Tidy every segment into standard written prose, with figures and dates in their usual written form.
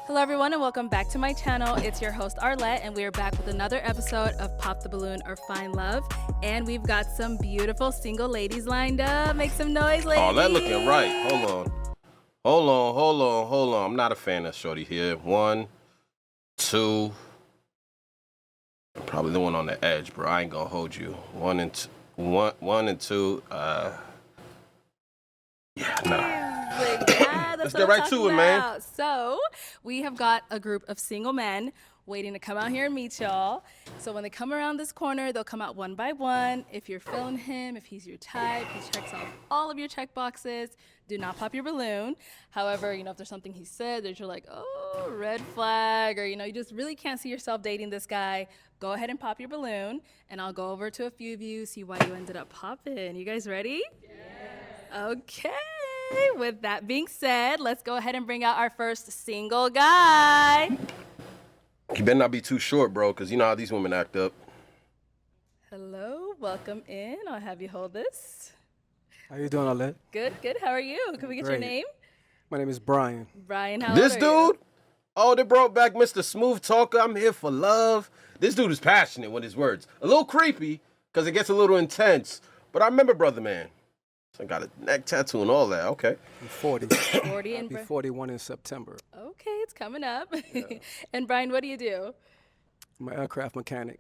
Hello everyone and welcome back to my channel. It's your host Arlette and we are back with another episode of Pop the Balloon or Find Love. And we've got some beautiful single ladies lined up. Make some noise, ladies. Oh, that looking right. Hold on. I'm not a fan of shorty here. 1, 2. Probably the one on the edge, bro. I ain't gonna hold you. 1 and 2. Yeah, nah. Let's get right to it, man. So we have got a group of single men waiting to come out here and meet y'all. So when they come around this corner, they'll come out one by one. If you're feeling him, if he's your type, he checks off all of your check boxes, do not pop your balloon. However, if there's something he said that you're like, oh, red flag, or you just really can't see yourself dating this guy, go ahead and pop your balloon, and I'll go over to a few of you, see why you ended up popping. You guys ready? Yes. Okay. With that being said, let's go ahead and bring out our first single guy. You better not be too short, bro, because you know how these women act up. Hello, welcome in. I'll have you hold this. How you doing, Arlette? Good. How are you? Can we get your name? My name is Brian. Brian, how This old are you? dude? Oh, they brought back Mr. Smooth Talker. I'm here for love. This dude is passionate with his words. A little creepy, because it gets a little intense. But I remember Brother Man. I got a neck tattoo and all that. Okay. I'm 40. 40 I'll and be 41 in September. Okay, it's coming up. Yeah. And Brian, what do you do? I'm an aircraft mechanic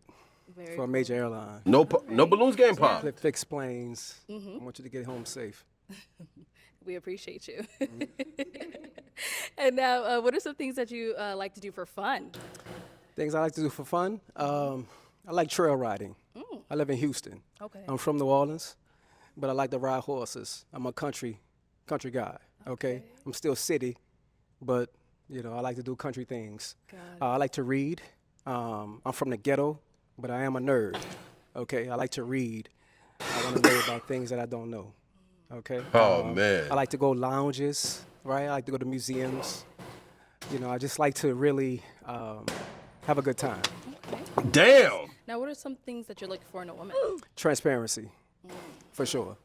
Very for a major airline. No balloons getting popped. Fix planes. I want you to get home safe. We appreciate you. And now, what are some things that you like to do for fun? Things I like to do for fun? I like trail riding. I live in Houston. Okay. I'm from New Orleans, but I like to ride horses. I'm a country guy, okay? I'm still city, but, I like to do country things. I like to read. I'm from the ghetto, but I am a nerd, okay? I like to read. I want to know about things that I don't know, okay? Oh, man. I like to go lounges, right? I like to go to museums. I just like to really have a good time. Okay. Damn. Now, what are some things that you're looking for in a woman? Transparency, for sure.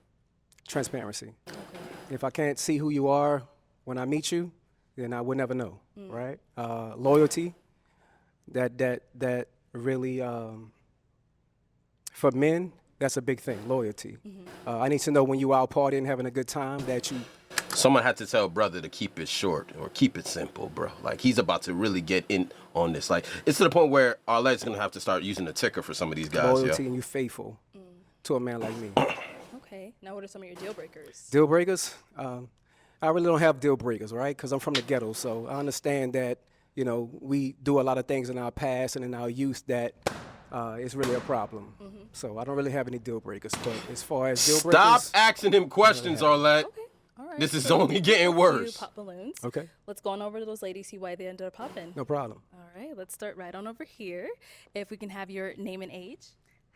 Transparency. Okay. If I can't see who you are when I meet you, then I would never know, right? Loyalty, that really, for men, that's a big thing, loyalty. I need to know when you out partying, having a good time, that you... Someone had to tell brother to keep it short or keep it simple, bro. Like, he's about to really get in on this. Like, it's to the point where Arlette's going to have to start using the ticker for some of these guys. Loyalty and you faithful to a man like me. Okay. Now, what are some of your deal breakers? Deal breakers? I really don't have deal breakers, right? Because I'm from the ghetto, so I understand that, we do a lot of things in our past and in our youth that is really a problem. So I don't really have any deal breakers. But as far as deal breakers... Stop asking him questions, Arlette. Okay. All right. This is only getting worse. Pop balloons. Okay. Let's go on over to those ladies, see why they ended up popping. No problem. All right. Let's start right on over here. If we can have your name and age.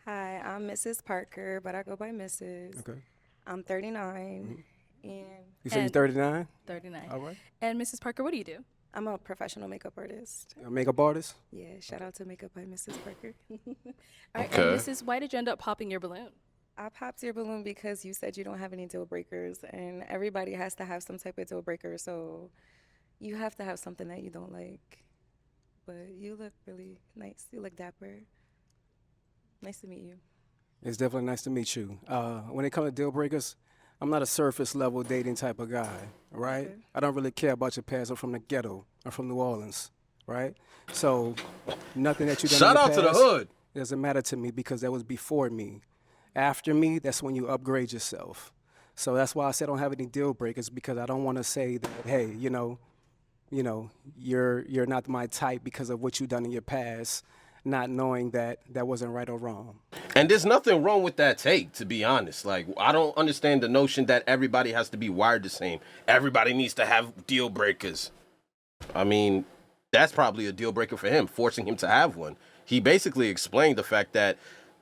Hi, I'm Mrs. Parker, but I go by Mrs. Okay. I'm 39, and You say you're 39? 39. All right. And Mrs. Parker, what do you do? I'm a professional makeup artist. A makeup artist? Yeah, shout out to Makeup by Mrs. Parker. All right. Okay. And Mrs., why did you end up popping your balloon? I popped your balloon because you said you don't have any deal breakers, and everybody has to have some type of deal breaker, so you have to have something that you don't like. But you look really nice. You look dapper. Nice to meet you. It's definitely nice to meet you. When it comes to deal breakers, I'm not a surface level dating type of guy, right? Okay. I don't really care about your past. I'm from the ghetto. I'm from New Orleans, right? So nothing that you done Shout in out to the past hood. doesn't matter to me because that was before me. After me, that's when you upgrade yourself. So that's why I said I don't have any deal breakers, because I don't want to say that, hey, you're not my type because of what you've done in your past, not knowing that that wasn't right or wrong. And there's nothing wrong with that take, to be honest. Like, I don't understand the notion that everybody has to be wired the same. Everybody needs to have deal breakers. I mean, that's probably a deal breaker for him, forcing him to have one. He basically explained the fact that,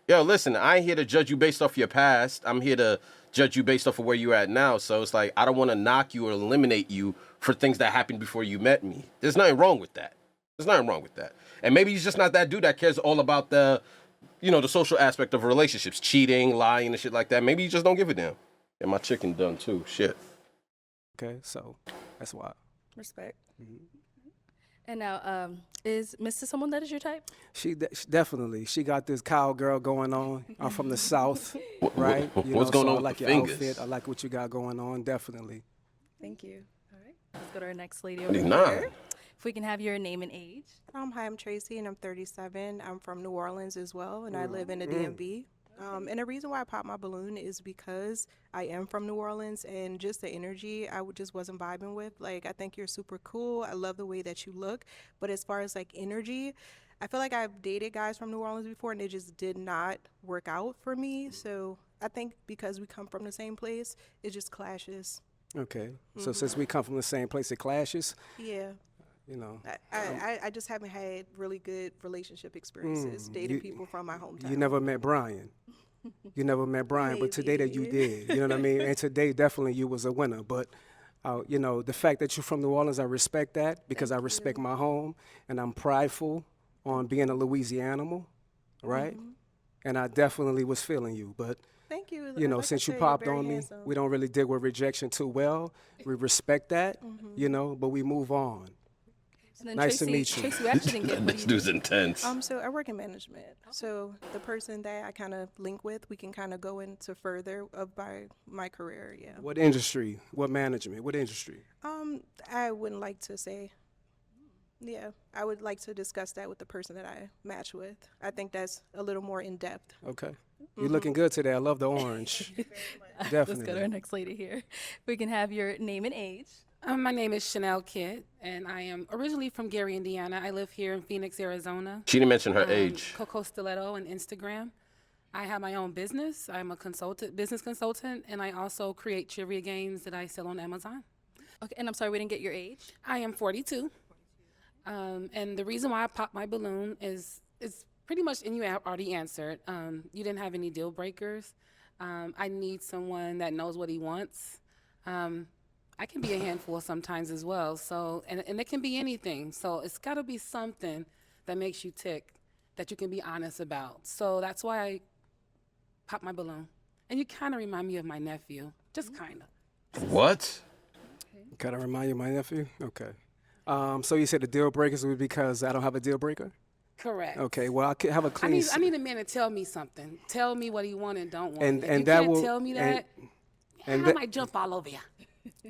yo, listen, I ain't here to judge you based off your past. I'm here to judge you based off of where you're at now. So it's like, I don't want to knock you or eliminate you for things that happened before you met me. There's nothing wrong with that. There's nothing wrong with that. And maybe he's just not that dude that cares all about the social aspect of relationships, cheating, lying, and shit like that. Maybe you just don't give a damn. And my chicken done too. Shit. Okay, so that's why. Respect. And now, is Mr. someone that is your type? Definitely. She got this cowgirl going on. I'm from the South, right? What's going so on I with like the your fingers? outfit. I like what you got going on. Definitely. Thank you. All right. Let's go to our next lady over 29. here. If we can have your name and age. Hi, I'm Tracy, and I'm 37. I'm from New Orleans as well, and I live in the DMV. And the reason why I popped my balloon is because I am from New Orleans, and just the energy just wasn't vibing with. Like, I think you're super cool. I love the way that you look. But as far as like energy, I feel like I've dated guys from New Orleans before, and it just did not work out for me. So I think because we come from the same place, it just clashes. Okay. So since we come from the same place, it clashes. Yeah. You know. I just haven't had really good relationship experiences dating people from my hometown. You never met Brian. You never met Brian, but today that you did. You know what I mean? And today definitely you was a winner. But you know, the fact that you're from New Orleans, I respect that because I respect my home, and I'm prideful on being a Louisianimal, right? And I definitely was feeling you, but. Thank you. You know, Like I since you said, you're popped very on me, handsome. we don't really deal with rejection too well. We respect that, you know, but we move on. And then Nice to Tracy, meet you. Tracy, we actually didn't get what This do you dude's intense. So I work in management. So the person that I kind of link with, we can kind of go into further of my career. Yeah. What industry? What management? What industry? I wouldn't like to say. Yeah, I would like to discuss that with the person that I match with. I think that's a little more in depth. Okay. You're looking good today. I love the orange. Let's go to our Definitely. next lady here. We can have your name and age. My name is Chanel Kidd, and I am originally from Gary, Indiana. I live here in Phoenix, Arizona. She didn't mention her age. Coco Stiletto on Instagram. I have my own business. I'm a business consultant, and I also create trivia games that I sell on Amazon. Okay, and I'm sorry, we didn't get your age. I am 42. And the reason why I popped my balloon is pretty much, and you already answered, you didn't have any deal breakers. I need someone that knows what he wants. I can be a handful sometimes as well. So, and it can be anything. So it's got to be something that makes you tick, that you can be honest about. So that's why I popped my balloon. And you kind of remind me of my nephew, just kind of. What? Kind of remind you of my nephew? Okay. So you said the deal breakers was because I don't have a deal breaker? Correct. Okay, well, I could have a clean. I need a man to tell me something. Tell me what he want and don't want. And- If and you that can't will- tell me and- that, and I that- might jump all over you.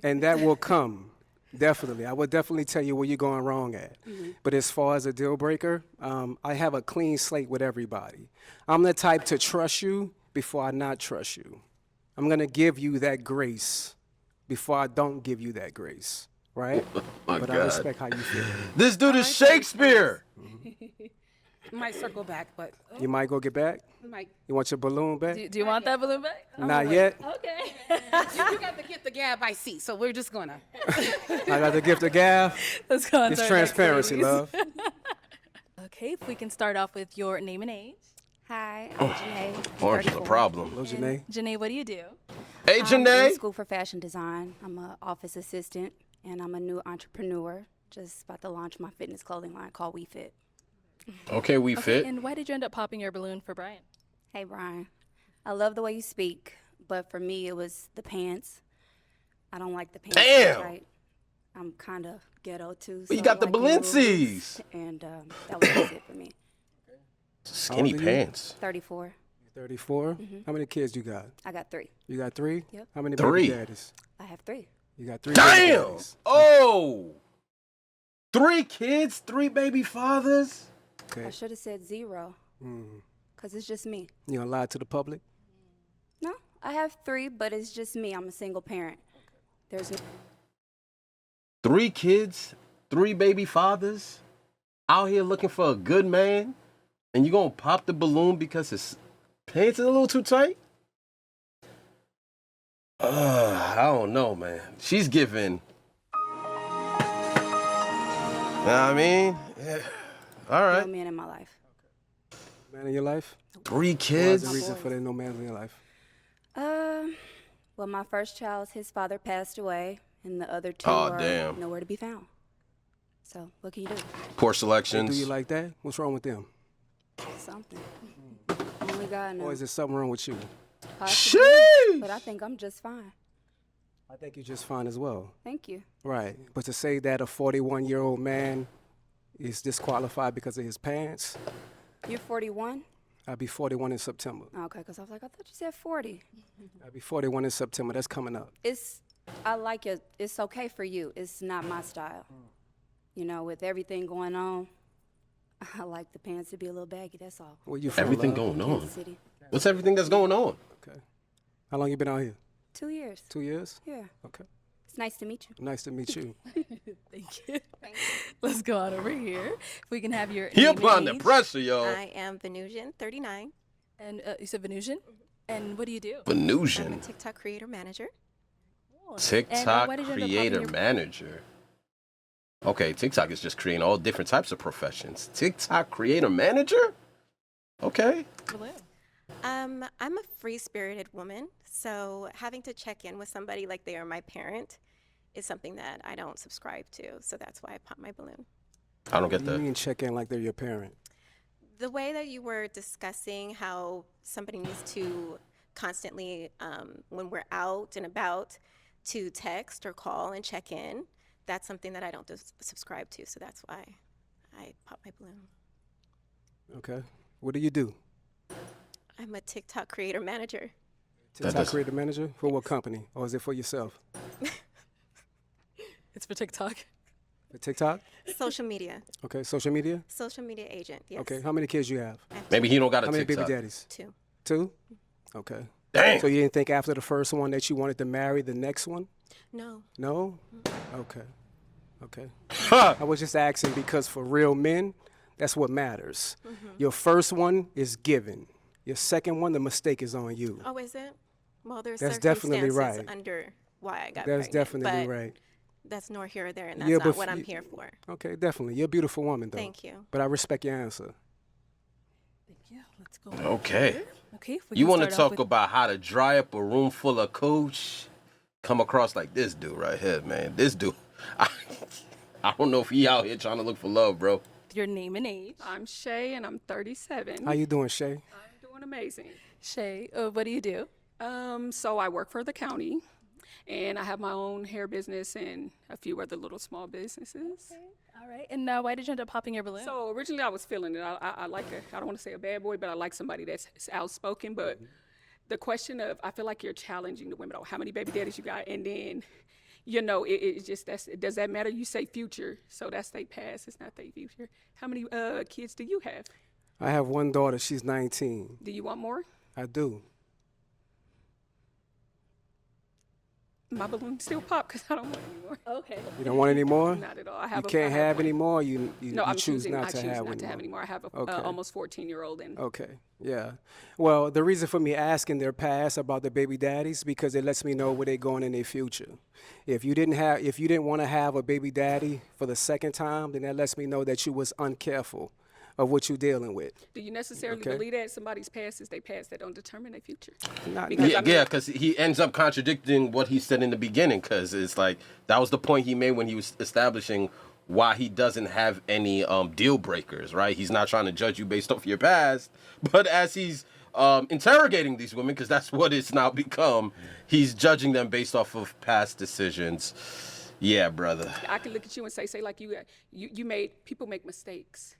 And that will come. Definitely. I would definitely tell you where you're going wrong at. But as far as a deal breaker, I have a clean slate with everybody. I'm the type to trust you before I not trust you. I'm going to give you that grace before I don't give you that grace, right? My But I God. respect how you feel. This dude is Shakespeare. Might circle back, but You might go get back? might. You want your balloon back? Do you want that balloon back? Not yet. Okay. You got to get the gab I see, so we're just gonna. I got the gift of gab. Let's go on It's to our next transparency, ladies. love. Okay, if we can start off with your name and age. Hi, I'm Janae. Orange is a 34. problem. Hello, Janae. Janae, what do you do? Hey, I'm in Janae. school for fashion design. I'm an office assistant, and I'm a new entrepreneur. Just about to launch my fitness clothing line called We Fit. Okay, we fit. And why did you end up popping your balloon for Brian? Hey, Brian. I love the way you speak, but for me, it was the pants. I don't like the pants. Damn. Tight. I'm kind of ghetto too. Well, you so got I the like little boots, Balenci's. And that was just it for me. Skinny How old are you? pants. 34. 34. How many kids you got? I got 3. You got 3? Yep. How many Three. baby daddies? I have 3. You got 3 baby Damn. daddies. Oh. 3 kids, 3 baby fathers. I Okay. should have said 0, because it's just me. You gonna lie to the public? No, I have 3, but it's just me. I'm a single parent. There's no 3 kids, 3 baby fathers, out here looking for a good man, and you gonna pop the balloon because his pants are a little too tight? I don't know, man. She's giving. Know what I mean? Yeah. All right. no man in my life. Man in your life? 3 What's kids. the reason for there no man in your life? Well, my first child, his father passed away, and the other 2 Aw, are damn. nowhere to be found. So, what can you do? Poor Do selections. you like that? What's wrong with them? Something. Only God Or knows. is there something wrong with you? Possibly, Sheesh. but I think I'm just fine. I think you're just fine as well. Thank you. Right. But to say that a 41-year-old man is disqualified because of his parents. You're 41? I'll be 41 in September. Okay, because I was like, I thought you said 40. I'll be 41 in September. That's coming up. I like it. It's okay for you. It's not my style. You know, with everything going on, I like the pants to be a little baggy, that's all. Where you from, Everything love? going on. Kansas City. What's everything that's going on? Okay. How long you been out here? 2 years. 2 years? Yeah. Okay. It's nice to meet you. Nice to meet you. Thank you. Let's go on over here. If we can have your He name and applying the age. pressure, yo. I am Venusian, 39. And you said Venusian? And what do you do? I'm a Venusian. TikTok creator manager. Cool. And, TikTok why did you end up creator popping your- manager. Okay, TikTok is just creating all different types of professions. TikTok creator manager? Okay. balloon? I'm a free-spirited woman, so having to check in with somebody like they are my parent is something that I don't subscribe to. So that's why I pop my balloon. I don't get You that. mean check in like they're your parent? The way that you were discussing how somebody needs to constantly, when we're out and about, to text or call and check in, that's something that I don't subscribe to. So that's why I pop my balloon. Okay. What do you do? I'm a TikTok creator manager. TikTok does- creator manager? For what company? Or is it for yourself? It's for TikTok. For TikTok? Social media. Okay. Social media? Social media agent, yes. Okay. How many kids you have? I have Maybe he don't got a How many TikTok. baby daddies? 2. 2? Okay. Damn. So you didn't think after the first one that you wanted to marry the next one? No. No? Okay. Okay. Huh. I was just asking because for real men, that's what matters. Your first one is given. Your second one, the mistake is on you. Oh, is it? Well, there's That's definitely circumstances right. under why I got That's pregnant. definitely but right. That's nor here or there, and that's Yeah, not but what I'm you- here for. Okay, definitely. You're a beautiful woman, though. Thank you. But I respect your answer. Thank you. Let's go. Okay. Okay. if we You can want to start off talk with- about how to dry up a room full of cooch? Come across like this dude right here, man. This dude, I don't know if he out here trying to look for love, bro. your name and age? I'm Shay, and I'm 37. How you doing, Shay? I'm doing amazing. Shay, what do you do? So I work for the county, and I have my own hair business and a few other little small businesses. All right. And why did you end up popping your balloon? So originally I was feeling it. I like I don't want to say a bad boy, but I like somebody that's outspoken. But the question of, I feel like you're challenging the women. Oh, how many baby daddies you got? And then, you know, it's just, does that matter? You say future, so that's their past. It's not their future. How many kids do you have? I have one daughter. She's 19. Do you want more? I do. My balloon still pop because I don't want any more. Okay. You don't want any more? Not at all. I You have can't I have one. any more. You No, you I'm choose choosing not I to choose have not any to have more. any more. I have a Okay. almost 14-year-old, and Okay, yeah. Well, the reason for me asking their past about the baby daddies because it lets me know where they're going in their future. If you didn't want to have a baby daddy for the second time, then that lets me know that you was uncareful of what you're dealing with. do you necessarily Okay. believe that somebody's past is their past that don't determine their future? Not, Because I mean- Yeah, because he ends up contradicting what he said in the beginning. Because it's like that was the point he made when he was establishing why he doesn't have any deal breakers. Right? He's not trying to judge you based off your past, but as he's interrogating these women, because that's what it's now become, he's judging them based off of past decisions. Yeah, brother. I can look at you and say like you made people make mistakes.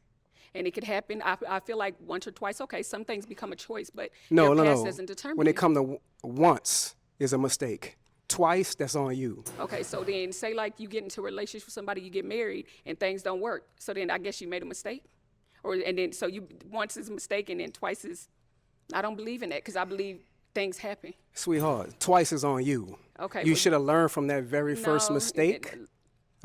And it could happen. I feel like once or twice, okay, some things become a choice, but your past doesn't determine When it you. come to once is a mistake. Twice, that's on you. Okay, so then say like you get into a relationship with somebody, you get married, and things don't work. So then I guess you made a mistake, and then so you once is a mistake, and then twice is. I don't believe in that because I believe things happen. Sweetheart, twice is on you. Okay, You well, should have learned from that very first No, mistake.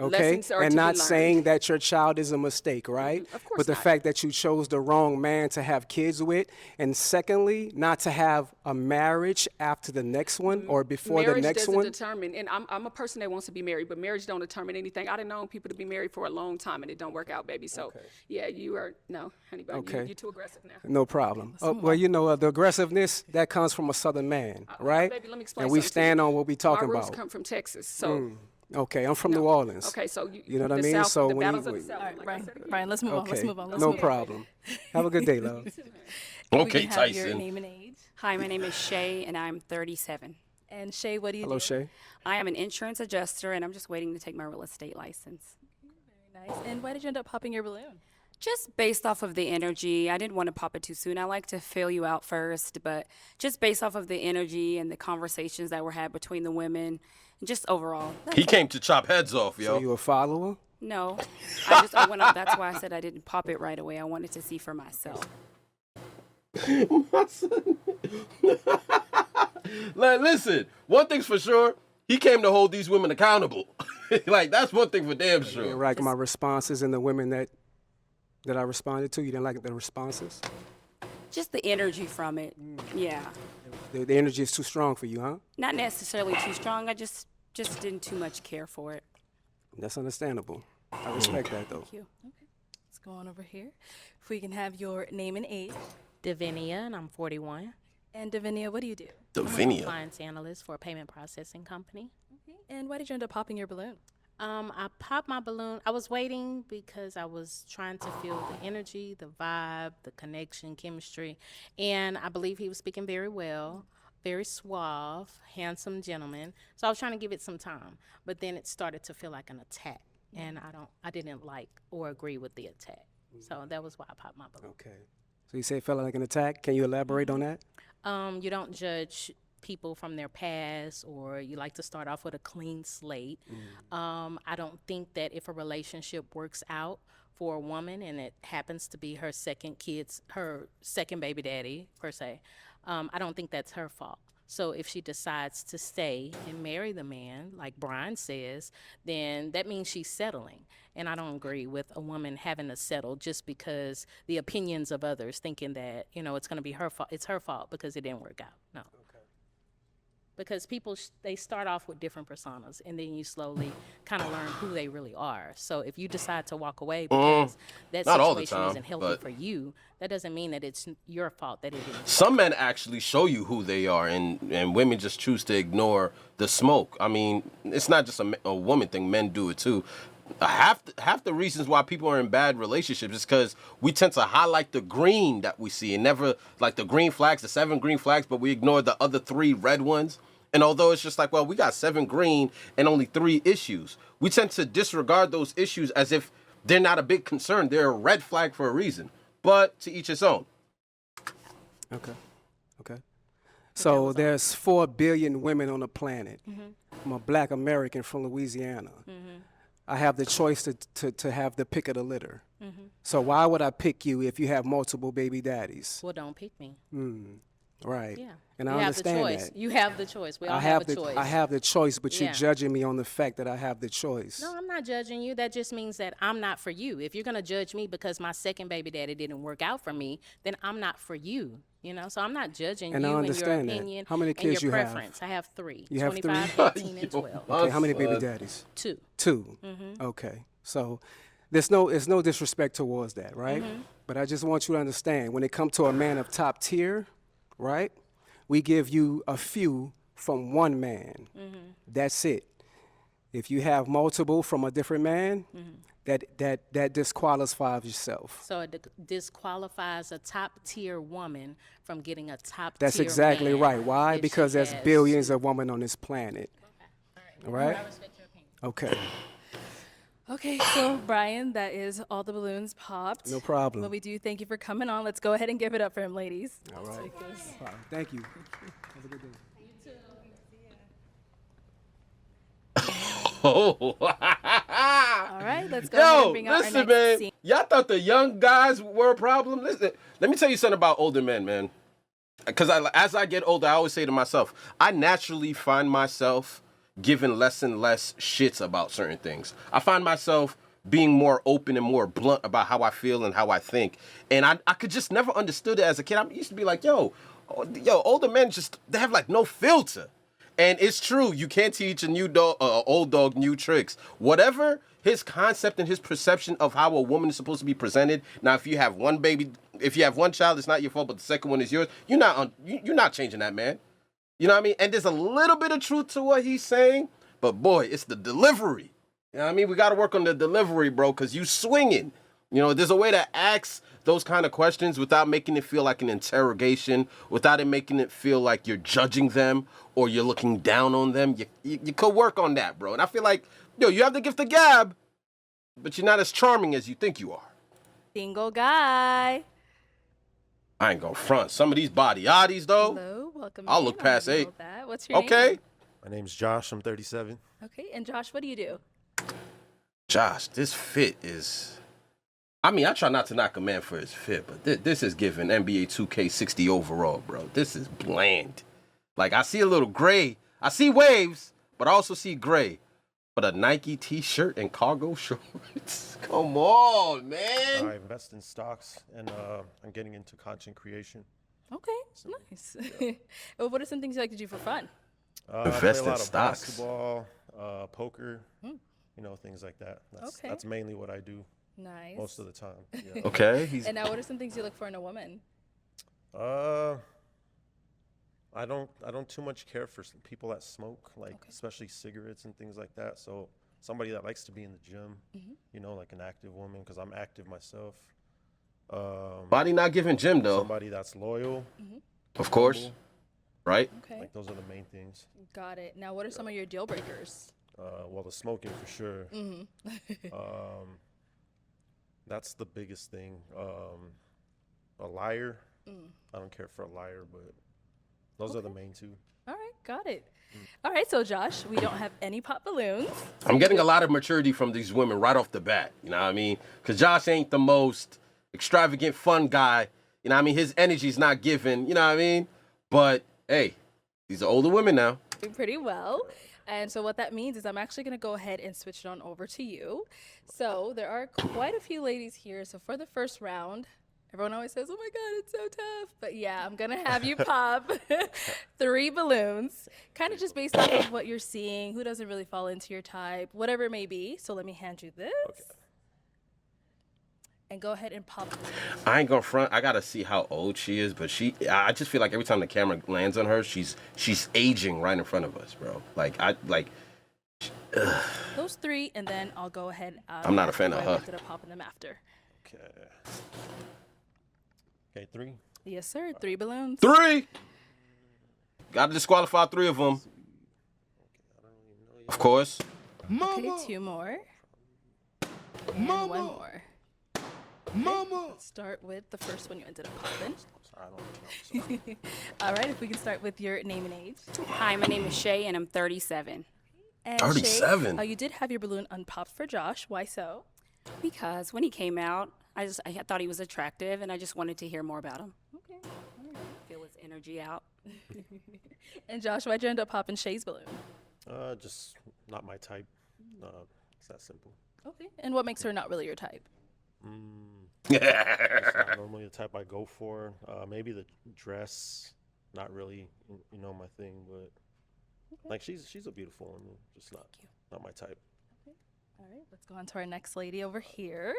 Okay, lessons are and to be not learned. saying that your child is a mistake, right? Of course But the not. fact that you chose the wrong man to have kids with, and secondly, not to have a marriage after the next one or before marriage the next doesn't one. determine, and I'm a person that wants to be married, but marriage don't determine anything. I done known people to be married for a long time and it don't work out, baby. So yeah, you are no, honey bun. Okay. You're too aggressive now. No problem. Well, you know, the aggressiveness that comes from a Southern man, right? Baby, let me explain And we something to stand you. on what we talking My roots about. come from Texas, so Okay, I'm from New Orleans. okay, so You know what I the mean? South, So the when battles you- of the South. All right, like I Brian. said again. Brian, let's move on. Let's Okay, move on. Let's no move on. problem. Have a good day, love. We Okay, can have your Tyson. name and age. Hi, my name is Shay, and I'm 37. And Shay, what do you Hello, do? Shay. I am an insurance adjuster, and I'm just waiting to take my real estate license. Very Nice. And why did you end up popping your balloon? Just based off of the energy. I didn't want to pop it too soon. I like to feel you out first, but just based off of the energy and the conversations that were had between the women, and just overall. He came to chop heads off, So yo. you a follower? No, I went up. That's why I said I didn't pop it right away. I wanted to see for myself. My son. Like, listen, one thing's for sure, he came to hold these women accountable. Like, that's one thing for damn You sure. didn't like my responses and the women that I responded to? You didn't like the responses? Just the energy from it. Yeah, The energy is too strong for you, huh? not necessarily too strong. I just didn't too much care for it. That's understandable. I respect that, though. Thank you. Let's go on over here. If we can have your name and age. Davinia, and I'm 41. And Davinia, what do you do? I'm a Davinia. compliance analyst for a payment processing company. Okay. And why did you end up popping your balloon? I popped my balloon. I was waiting because I was trying to feel the energy, the vibe, the connection, chemistry. And I believe he was speaking very well, very suave, handsome gentleman. So I was trying to give it some time. But then it started to feel like an attack. And I didn't like or agree with the attack. So that was why I popped my balloon. Okay. So you say it felt like an attack. Can you elaborate on that? You don't judge people from their past, or you like to start off with a clean slate. I don't think that if a relationship works out for a woman and it happens to be her second baby daddy per se, I don't think that's her fault. So if she decides to stay and marry the man, like Brian says, then that means she's settling. And I don't agree with a woman having to settle just because the opinions of others thinking that, it's going to be her fault. It's her fault because it didn't work out. No. Because people, they start off with different personas, and then you slowly kind of learn who they really are. So if you decide to walk away because that Not all the situation time, isn't healthy but- for you, that doesn't mean that it's your fault that it didn't. Some men actually show you who they are, and women just choose to ignore the smoke. I mean, it's not just a woman thing. Men do it too. Half the reasons why people are in bad relationships is because we tend to highlight the green that we see and never like the green flags, the 7 green flags, but we ignore the other 3 red ones. And although it's just like, well, we got 7 green and only 3 issues, we tend to disregard those issues as if they're not a big concern. They're a red flag for a reason. But to each his own. Okay. So there's 4 billion women on the planet. I'm a black American from Louisiana. I have the choice to have the pick of the litter. So why would I pick you if you have multiple baby daddies? Well, don't pick me. Right. Yeah. And you I have the understand choice. that. You have the choice. We all have a choice. I have the choice, but Yeah. you're judging me on the fact that I have the choice. No, I'm not judging you. That just means that I'm not for you. If you're gonna judge me because my second baby daddy didn't work out for me, then I'm not for you. So I'm not judging And I you and your understand that. opinion How many and kids your you have? preference. I have 3. You have 25, 3? 18, and 12. Okay, how many baby daddies? 2. 2. Okay. So there's no disrespect towards that, right? But I just want you to understand, when it comes to a man of top tier, right? We give you a few from one man. That's it. If you have multiple from a different man, that disqualifies yourself. So it disqualifies a top tier woman from getting a top That's tier exactly man right. Why? if she Because there's has- billions of women on this planet. All right? I respect your opinion. Okay. Okay, so Brian, that is all the balloons popped. No problem. But we do thank you for coming on. Let's go ahead and give it up for him, ladies. All right. Take this. Thank you. Have a good day. Oh. All right, let's go ahead and Yo, bring out our listen, next man. scene. Y'all thought the young guys were a problem? Listen, let me tell you something about older men, man. Because as I get older, I always say to myself, I naturally find myself giving less and less shits about certain things. I find myself being more open and more blunt about how I feel and how I think. And I could just never understood it as a kid. I used to be like, yo, older men they have like no filter. And it's true, you can't teach old dog new tricks. Whatever his concept and his perception of how a woman is supposed to be presented. Now, if you have one child, it's not your fault, but the second one is yours. You're not changing that, man. You know what I mean? And there's a little bit of truth to what he's saying, but boy, it's the delivery. You know what I mean? We got to work on the delivery, bro, because you swinging. There's a way to ask those kind of questions without making it feel like an interrogation, without it making it feel like you're judging them or you're looking down on them. You could work on that, bro. And I feel like, you have the gift of gab. but you're not as charming as you think you are. Single guy. I ain't gonna front. Some of these body oddies, though. Hello, welcome. I'll in. look past gonna 8. hold that. What's your Okay. name? My name's Josh. I'm 37. Okay, and Josh, what do you do? Josh, this fit is. I mean, I try not to knock a man for his fit, but this is giving NBA 2K60 overall, bro. This is bland. Like, I see a little gray. I see waves, but I also see gray. But a Nike T-shirt and cargo shorts? Come on, man. I invest in stocks, and I'm getting into content creation. Okay, nice. Well, what are some things you like to do for fun? I play Invest a in lot of stocks. basketball, poker, things like that. Okay. That's mainly what I do Nice. most of the time. Yeah. Okay. And now, what are some things you look for in a woman? I don't too much care for people that smoke, like especially cigarettes and things like that. So somebody that likes to be in the gym, like an active woman, because I'm active myself. Body not giving gym, though. Somebody that's loyal. Of course. humble. Right? Okay, Like those are the main things. got it. Now, what are some of your deal breakers? Well, the smoking for sure. That's the biggest thing. A liar. I don't care for a liar, but those are the main two. All right, got it. All right, so Josh, we don't have any pop balloons. I'm getting a lot of maturity from these women right off the bat. You know what I mean? Because Josh ain't the most extravagant, fun guy. You know what I mean? His energy's not given. You know what I mean? But, hey, these are older women now. Doing pretty well. And so what that means is I'm actually going to go ahead and switch it on over to you. So there are quite a few ladies here. So for the first round, everyone always says, oh my God, it's so tough. But yeah, I'm going to have you pop 3 balloons, kind of just based off of what you're seeing, who doesn't really fall into your type, whatever it may be. So let me hand you this. Okay. And go ahead and pop. I ain't gonna front. I gotta see how old she is, but I just feel like every time the camera lands on her, she's aging right in front of us, bro. Those 3, and then I'll go ahead. I'm not a fan of I her. ended up popping them after. Okay, 3. Yes, sir. 3 balloons. 3. Gotta disqualify 3 of them. Of course. Okay, 2 more. And 1 more. Mama. Let's start with the first one you ended up popping. I don't know. All right, if we can start with your name and age. Hi, my name is Shay, and I'm 37. And 37. Shay, you did have your balloon unpopped for Josh. Why so? Because when he came out, I thought he was attractive, and I just wanted to hear more about him. Okay. Feel his energy out. And Josh, why'd you end up popping Shay's balloon? Just not my type. It's that simple. Okay. And what makes her not really your type? It's not normally the type I go for. Maybe the dress, not really, my thing. But like she's a beautiful woman, just not my type. Okay. All right, let's go on to our next lady over here.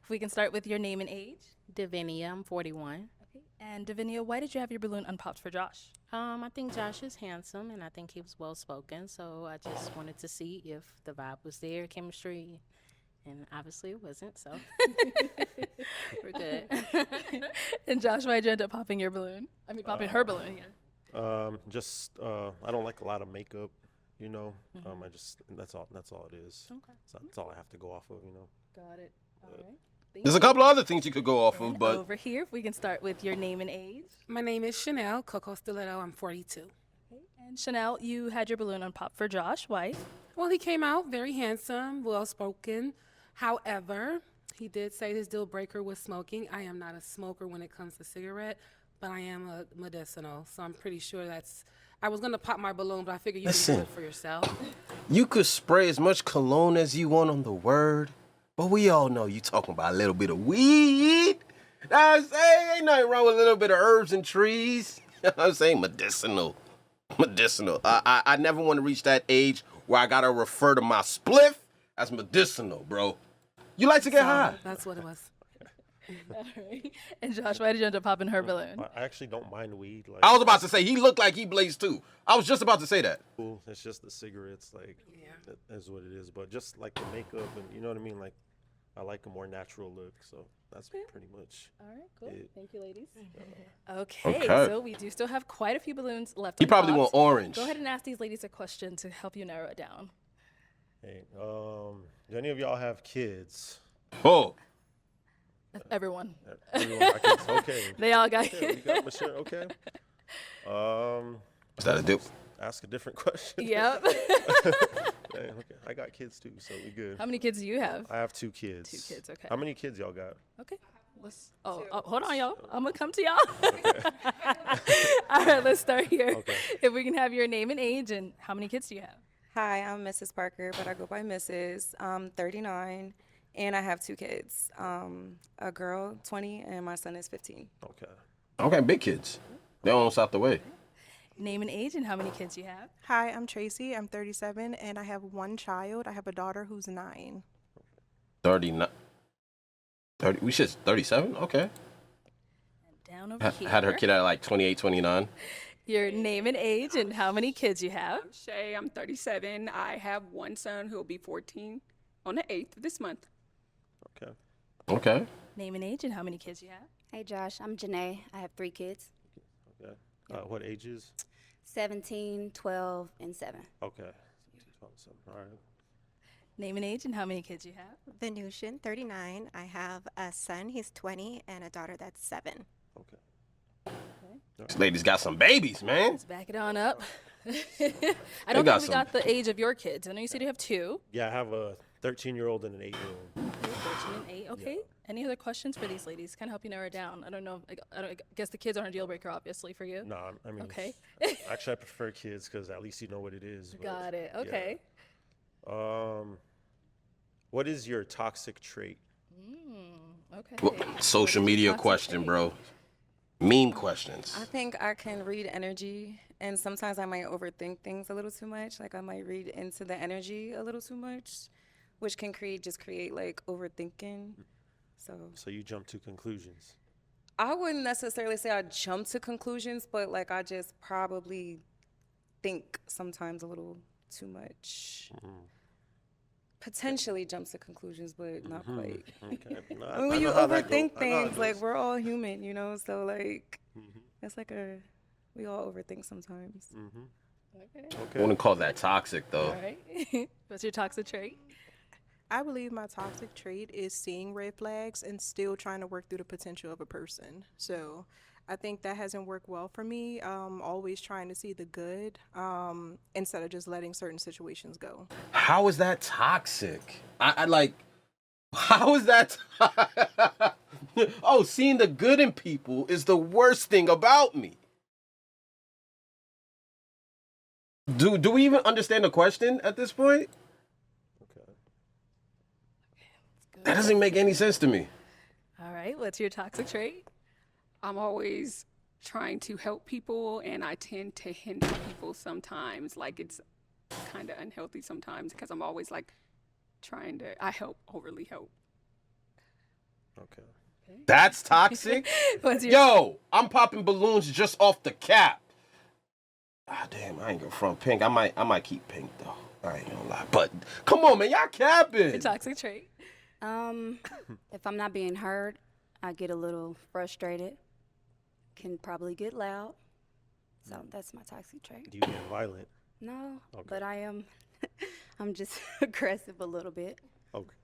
If we can start with your name and age. Davinia, I'm 41. Okay. And Davinia, why did you have your balloon unpopped for Josh? I think Josh is handsome, and I think he was well spoken. So I just wanted to see if the vibe was there, chemistry. And obviously it wasn't, so we're good. And Josh, why'd you end up popping your balloon? I mean, popping her balloon again. I don't like a lot of makeup, that's all it is. Okay. So that's all I have to go off of, Got it. All right. There's a couple of other things you could go off of, but Over here, if we can start with your name and age. My name is Chanel Coco Stiletto. I'm 42. Okay. And Chanel, you had your balloon unpopped for Josh. Why? Well, he came out very handsome, well spoken. However, he did say his deal breaker was smoking. I am not a smoker when it comes to cigarette, but I am a medicinal. So I'm pretty sure I was going to pop my balloon, but I figured you could do it for yourself. you could spray as much cologne as you want on the word, but we all know you talking about a little bit of weed. I'm saying ain't nothing wrong with a little bit of herbs and trees. I'm saying medicinal. I never want to reach that age where I got to refer to my spliff as medicinal, bro. You like to get high. That's what it was. All right. And Josh, why did you end up popping her balloon? I actually don't mind weed. I was about to say, he looked like he blazed too. I was just about to say that. It's just the cigarettes, that is what it is. But just like the makeup and, you know what I mean? Like, I like a more natural look. So that's pretty much All right, cool. it. Thank you, ladies. Okay, Okay. so we do still have quite a few balloons left. You probably unpopped. want orange. Go ahead and ask these ladies a question to help you narrow it down. Hey, do any of y'all have kids? Oh, Everyone. Everyone got kids? Okay. They all got Okay, we got Michelle. Okay. is that a dip? Ask a different question. Yep. Dang, okay. I got kids too, so we good. How many kids do you have? I have 2 kids. 2 kids, okay. How many kids y'all got? Okay. Let's. Hold on, y'all. I'm gonna come to y'all. All right, let's start here. Okay. If we can have your name and age, and how many kids do you have? Hi, I'm Mrs. Parker, but I go by Mrs. I'm 39, and I have 2 kids. A girl, 20, and my son is 15. Okay. Okay, big kids. They're almost out the way. Name and age, and how many kids you have? Hi, I'm Tracy. I'm 37, and I have 1 child. I have a daughter who's 9. 39. 30. We should 37. Okay. Down over here. Had her kid at like 28, 29. Your name and age, and how many kids you have? I'm Shay. I'm 37. I have 1 son who will be 14 on the 8th of this month. Okay. Okay. Name and age, and how many kids you have? Hey, Josh, I'm Janae. I have 3 kids, Okay. What ages? 17, 12, and 7. Okay. 12, 7. All right. Name and age, and how many kids you have? Venusian, 39. I have a son, he's 20, and a daughter that's 7. Okay. This lady's got some babies, man. Let's back it on up. I don't got think we some. got the age of your kids. I know you said you have 2. Yeah, I have a 13-year-old and an 8-year-old. 13 and 8. Okay. Any other questions for these ladies? Kind of help you narrow it down. I don't know. I guess the kids aren't a deal breaker, obviously, for you. No, I mean, Okay. actually, I prefer kids because at least you know what it is. But, Got it. Okay. yeah. What is your toxic trait? Okay. Well, social media question, bro. Meme questions. I think I can read energy, and sometimes I might overthink things a little too much. Like I might read into the energy a little too much, which can create like overthinking. So you jump to conclusions. I wouldn't necessarily say I jump to conclusions, but like I just probably think sometimes a little too much. Potentially jump to conclusions, but not quite. Okay. No, I mean, when you know how that go. overthink I know how it things, like goes. we're all human, you know. So like, it's like we all overthink sometimes. Okay. I Okay. wouldn't call that toxic, though. All right. What's your toxic trait? I believe my toxic trait is seeing red flags and still trying to work through the potential of a person. So I think that hasn't worked well for me. Always trying to see the good instead of just letting certain situations go. How is that toxic? I like, how is that? Oh, seeing the good in people is the worst thing about me. Do we even understand the question at this point? Okay. That doesn't make any sense to me. All right. What's your toxic trait? I'm always trying to help people, and I tend to hinder people sometimes. Like it's kind of unhealthy sometimes because I'm always like I overly help. Okay. That's toxic? What's your Yo, I'm popping balloons just off the cap. Ah, damn, I ain't gonna front pink. I might keep pink though. I ain't gonna lie. But come on, man, y'all capping. toxic trait? If I'm not being heard, I get a little frustrated. Can probably get loud. So that's my toxic trait. Do you get violent? No, Okay. but I am. I'm just aggressive a little bit. Okay.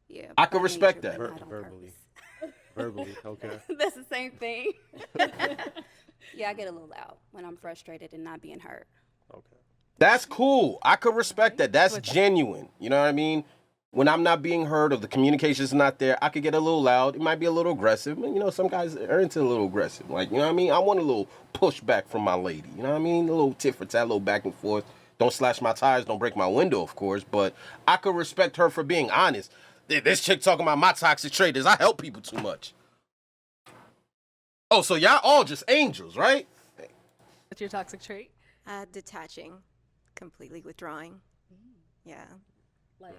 Yeah. I can by respect nature, that. but not on Verbally. purpose. Verbally. Okay. That's the same thing. Yeah, I get a little loud when I'm frustrated and not being heard. Okay. That's cool. I could respect that. That's genuine. You know what I mean? When I'm not being heard or the communication's not there, I could get a little loud. It might be a little aggressive. You know, some guys are into a little aggressive. Like, you know what I mean? I want a little pushback from my lady. You know what I mean? A little tit for tat, a little back and forth. Don't slash my tires, don't break my window, of course. But I could respect her for being honest. This chick talking about my toxic trait is I help people too much. Oh, so y'all all just angels, right? What's your toxic trait? Detaching, completely withdrawing. Yeah. Like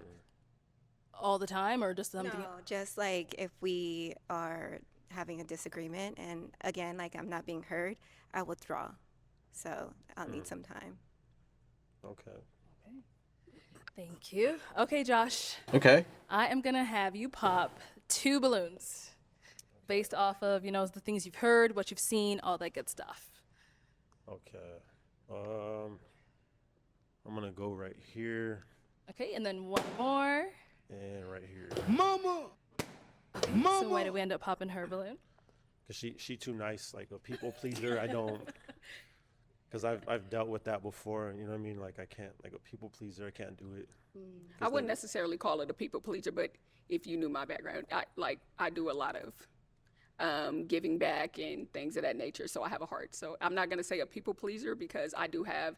all the time, or just something? No, just like if we are having a disagreement and again, like I'm not being heard, I withdraw. So I'll need some time. Okay. Thank you. Okay, Josh. Okay. I am gonna have you pop 2 balloons based off of, you know, the things you've heard, what you've seen, all that good stuff. Okay. I'm gonna go right here. Okay, and then one more. And right here. So why did we end up popping her balloon? Cause she too nice, like a people pleaser. I don't. Cause I've dealt with that before. You know what I mean? Like I can't, like a people pleaser. I can't do it. I wouldn't necessarily call it a people pleaser, but if you knew my background, I do a lot of giving back and things of that nature. So I have a heart. So I'm not gonna say a people pleaser because I do have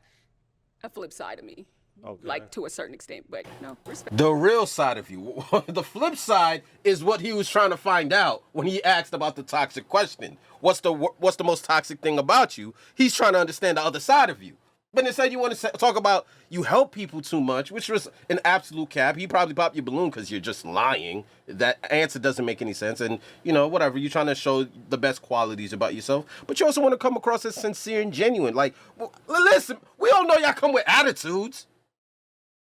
a flip side of me. Okay. Like to a certain extent, but no, respect. The real side of you. The flip side is what he was trying to find out when he asked about the toxic question. What's the most toxic thing about you? He's trying to understand the other side of you. But instead you want to talk about you help people too much, which was an absolute cap. He probably popped your balloon because you're just lying. That answer doesn't make any sense. And, you know, whatever. You're trying to show the best qualities about yourself. But you also want to come across as sincere and genuine. Like, well, listen, we all know y'all come with attitudes.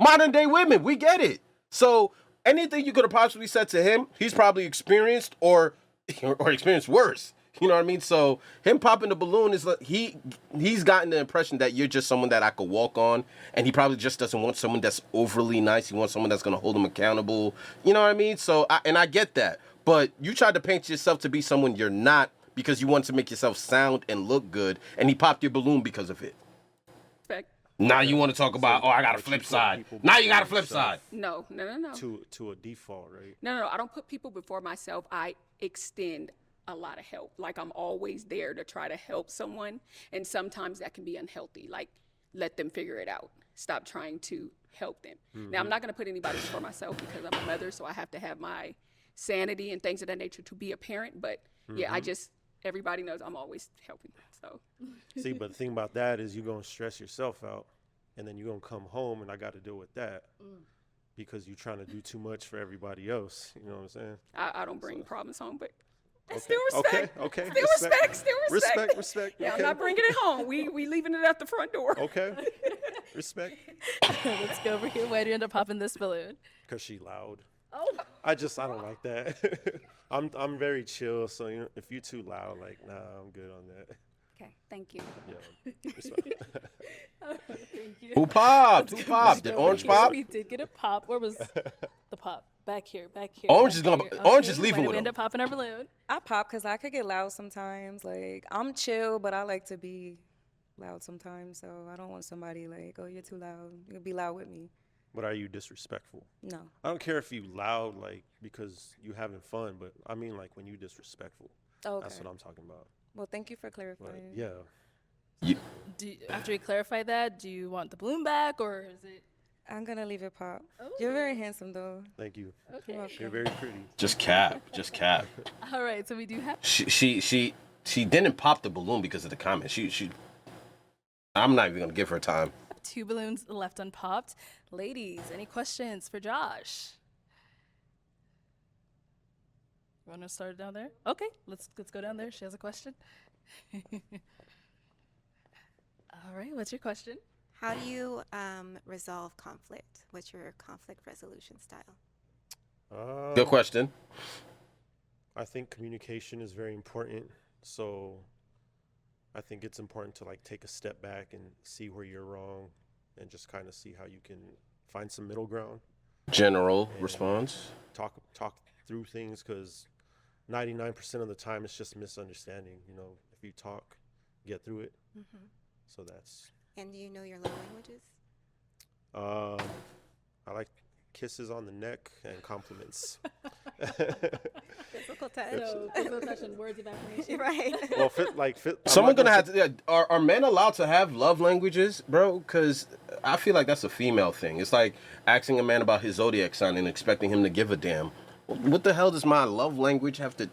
Modern day women, we get it. So anything you could have possibly said to him, he's probably experienced or experienced worse. You know what I mean? So him popping the balloon is like he's gotten the impression that you're just someone that I could walk on, and he probably just doesn't want someone that's overly nice. He wants someone that's gonna hold him accountable. You know what I mean? So I get that, but you tried to paint yourself to be someone you're not because you want to make yourself sound and look good, and he popped your balloon because of it. Respect. Now you want to talk about, I got a flip side. Now you got a flip side. No. To a default, right? No. I don't put people before myself. I extend a lot of help. Like I'm always there to try to help someone. And sometimes that can be unhealthy. Like let them figure it out. Stop trying to help them. Now I'm not going to put anybody before myself because I'm a mother. So I have to have my sanity and things of that nature to be a parent. But yeah, everybody knows I'm always helping. So see, but the thing about that is you're gonna stress yourself out, and then you're gonna come home, and I got to deal with that because you're trying to do too much for everybody else. You know what I'm saying? I don't bring problems home, but okay. still respect. Okay. Still respect. Yeah, okay. I'm not bringing it home. We leaving it at the front door. Okay. Respect. Let's go over here. Why did you end up popping this balloon? Cause she loud. Oh. I don't like that. I'm very chill, so you know, if you too loud, like nah, I'm good on that. Okay, thank you. Yeah. Respect. Thank you. Who popped? Did Orange pop? We did get a pop. Where was the pop? Back here. Orange is Okay, leaving why did with we him. end up popping our balloon? I pop because I could get loud sometimes. Like, I'm chill, but I like to be loud sometimes. So I don't want somebody like, oh, you're too loud. You'll be loud with me. But are you disrespectful? No. I don't care if you loud, like, because you having fun, but I mean, like, when you disrespectful. Okay. That's what I'm talking about. Well, thank you for But, clarifying. yeah. After we clarify that, do you want the balloon back or is it? I'm going to leave it pop. You're very handsome, though. Thank you. Okay. You're very pretty. Just cap. All right, so we do have. She didn't pop the balloon because of the comment. I'm not even gonna give her time. 2 balloons left unpopped. Ladies, any questions for Josh? You want to start down there? Okay, let's go down there. She has a question. All right, what's your question? How do you resolve conflict? What's your conflict resolution style? Good question. I think communication is very important. So I think it's important to like take a step back and see where you're wrong and just kind of see how you can find some middle ground. General response. Talk through things because 99% of the time it's just misunderstanding. You know, if you talk, get through it. So that's. And do you know your love languages? I like kisses on the neck and compliments. Physical touch. So, physical touch and words of affirmation. Right. Well, Someone gonna have to. Yeah, are men allowed to have love languages, bro? Because I feel like that's a female thing. It's like asking a man about his zodiac sign and expecting him to give a damn. What the hell does my love language have to?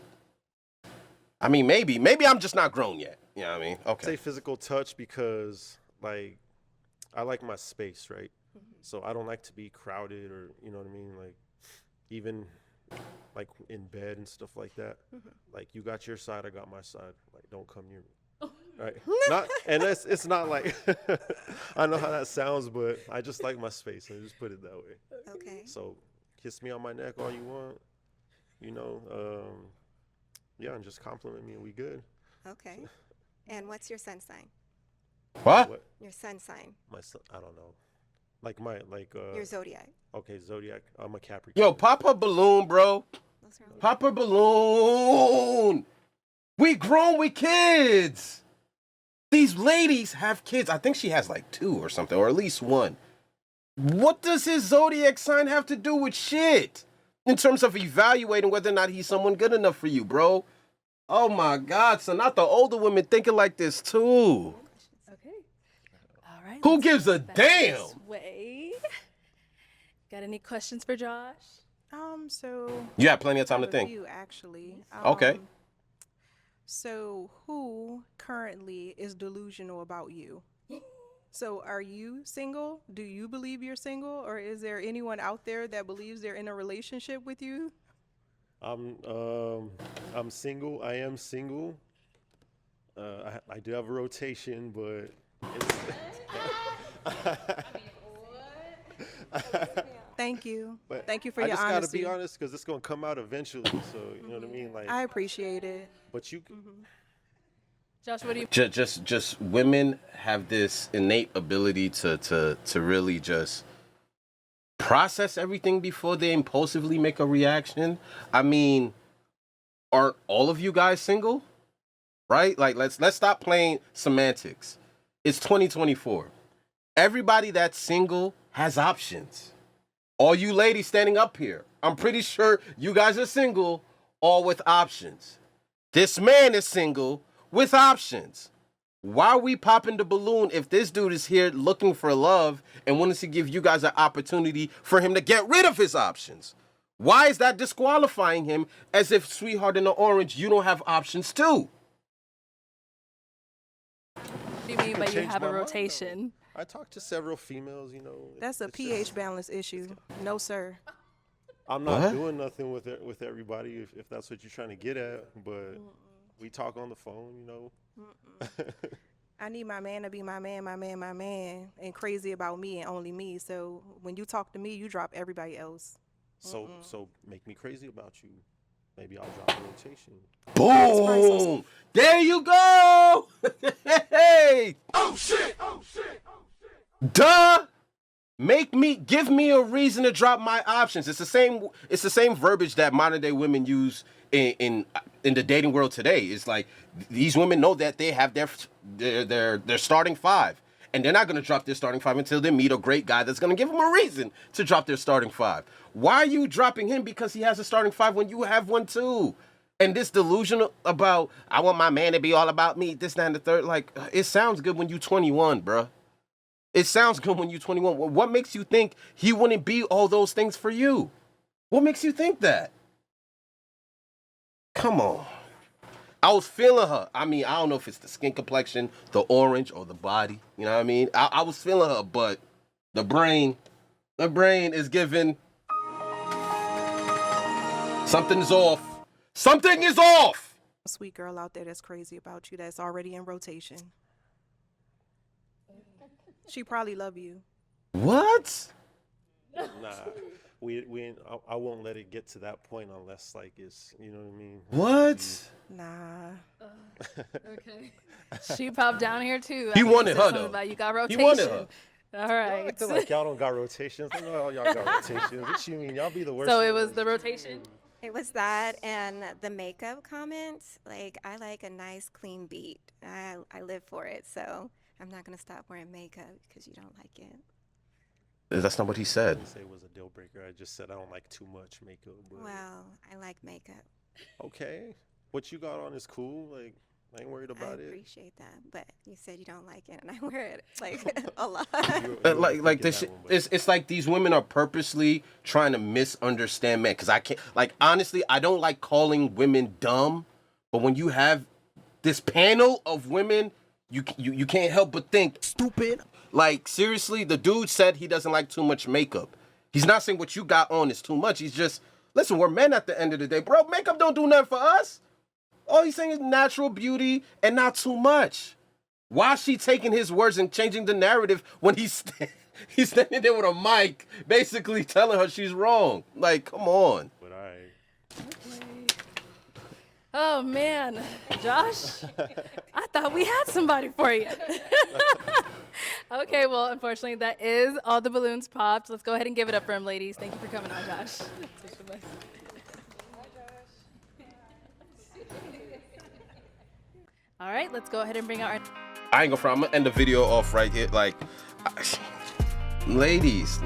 I mean, maybe I'm just not grown yet. You know what I mean? Okay. Say physical touch because like I like my space, right? So I don't like to be crowded or you know what I mean, like even like in bed and stuff like that. Like you got your side, I got my side. Like don't come near me. Right? Not and it's not like I know how that sounds, but I just like my space. I just put it that way. Okay. So kiss me on my neck all you want. You know, yeah, and just compliment me and we good. Okay. And what's your sun sign? What? Your sun sign. My son, I don't know. Your zodiac. Okay, zodiac. I'm a Capricorn. Yo, pop her balloon, bro. Pop her balloon. We grown with kids. These ladies have kids. I think she has like 2 or something, or at least 1. What does his zodiac sign have to do with shit? In terms of evaluating whether or not he's someone good enough for you, bro. Oh my God, so not the older women thinking like this too. Okay. All right. Who let's gives go a back damn? this way. Got any questions for Josh? So You have plenty of I time to have a think. few, actually. Okay. So who currently is delusional about you? So are you single? Do you believe you're single? Or is there anyone out there that believes they're in a relationship with you? I'm single. I am single. I do have a rotation, but Thank you. but Thank you for I your just gotta honesty. be honest because it's gonna come out eventually. So you know what I mean? Like, I appreciate it. but you. Josh, what do you? Just women have this innate ability to really just process everything before they impulsively make a reaction. I mean, aren't all of you guys single? Right? Like let's stop playing semantics. It's 2024. Everybody that's single has options. All you ladies standing up here, I'm pretty sure you guys are single, all with options. This man is single with options. Why are we popping the balloon if this dude is here looking for love and wanting to give you guys an opportunity for him to get rid of his options? Why is that disqualifying him as if, sweetheart in the orange, you don't have options too? What do you mean by you Changed have a my mind, rotation? I talked to several females. You know, That's a it's pH just- balance issue. No, sir. I'm not What? doing nothing with everybody if that's what you're trying to get at. But we talk on the phone. You know. I need my man to be my man, and crazy about me and only me. So when you talk to me, you drop everybody else. So make me crazy about you. Maybe I'll drop a rotation. Boom! There you go! Hey! Oh shit! Duh! Give me a reason to drop my options. It's the same verbiage that modern day women use in the dating world today. It's like these women know that they have their starting 5. And they're not going to drop their starting 5 until they meet a great guy that's going to give them a reason to drop their starting 5. Why are you dropping him because he has a starting 5 when you have one too? And this delusion about, I want my man to be all about me, this, that, and the third, like, it sounds good when you're 21, bruh. It sounds good when you're 21. What makes you think he wouldn't be all those things for you? What makes you think that? Come on. I was feeling her. I mean, I don't know if it's the skin complexion, the orange, or the body. You know what I mean? I was feeling her, but the brain is giving. Something's off. Something is off. A sweet girl out there that's crazy about you that's already in rotation. She probably love you. What? Nah, I won't let it get to that point unless like it's, you know what I mean. What? Nah. Okay. She popped down here too. He after you wanted said her, something though. About you got He rotation. wanted her. All right. Acting like y'all don't got rotations. I know y'all got rotations. What you mean? Y'all be the worst. So it was the rotation. It was that and the makeup comment. Like, I like a nice, clean beat. I live for it. So I'm not going to stop wearing makeup because you don't like it. That's not what he I said. didn't say it was a deal breaker. I just said I don't like too much makeup. But Well, I like makeup. okay, what you got on is cool. Like, I ain't worried I about it. appreciate that. But you said you don't like it, and I wear it like a lot. Like this, it's like these women are purposely trying to misunderstand men. Cause I can't, like, honestly, I don't like calling women dumb, but when you have this panel of women, you can't help but think stupid. Like, seriously, the dude said he doesn't like too much makeup. He's not saying what you got on is too much. He's just, listen, we're men at the end of the day, bro. Makeup don't do nothing for us. All he's saying is natural beauty and not too much. Why is she taking his words and changing the narrative when he's standing there with a mic, basically telling her she's wrong? Like, come on. But Oh man, Josh, I thought we had somebody for you. Okay, well, unfortunately, that is all the balloons popped. Let's go ahead and give it up for him, ladies. Thank you for coming on, Josh. All right, let's go ahead and bring out our... I ain't gonna front. I'm gonna end the video off right here. Like, ladies,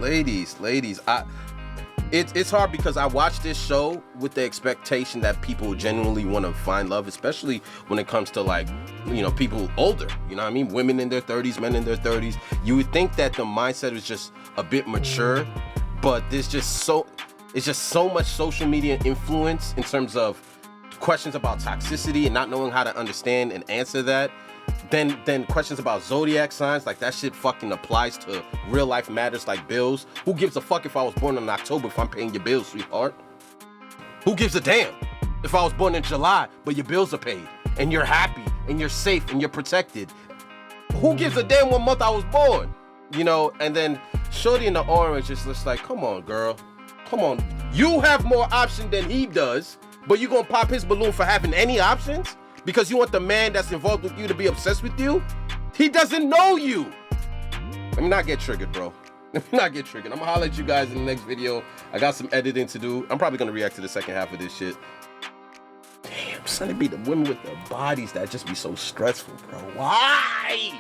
it's hard because I watch this show with the expectation that people genuinely want to find love, especially when it comes to, like, you know, people older. You know what I mean? Women in their 30s, men in their 30s. You would think that the mindset is just a bit mature, but it's just so much social media influence in terms of questions about toxicity and not knowing how to understand and answer that. Then questions about zodiac signs, like that shit fucking applies to real life matters like bills. Who gives a fuck if I was born in October if I'm paying your bills, sweetheart? Who gives a damn if I was born in July but your bills are paid and you're happy and you're safe and you're protected? Who gives a damn what month I was born? You know, and then Shorty in the orange is just like, come on, girl. Come on. You have more option than he does, but you gonna pop his balloon for having any options? Because you want the man that's involved with you to be obsessed with you? He doesn't know you. Let me not get triggered, bro. Let me not get triggered. I'm gonna holler at you guys in the next video. I got some editing to do. I'm probably gonna react to the second half of this shit. Damn, son, it be the women with the bodies that just be so stressful, bro. Why?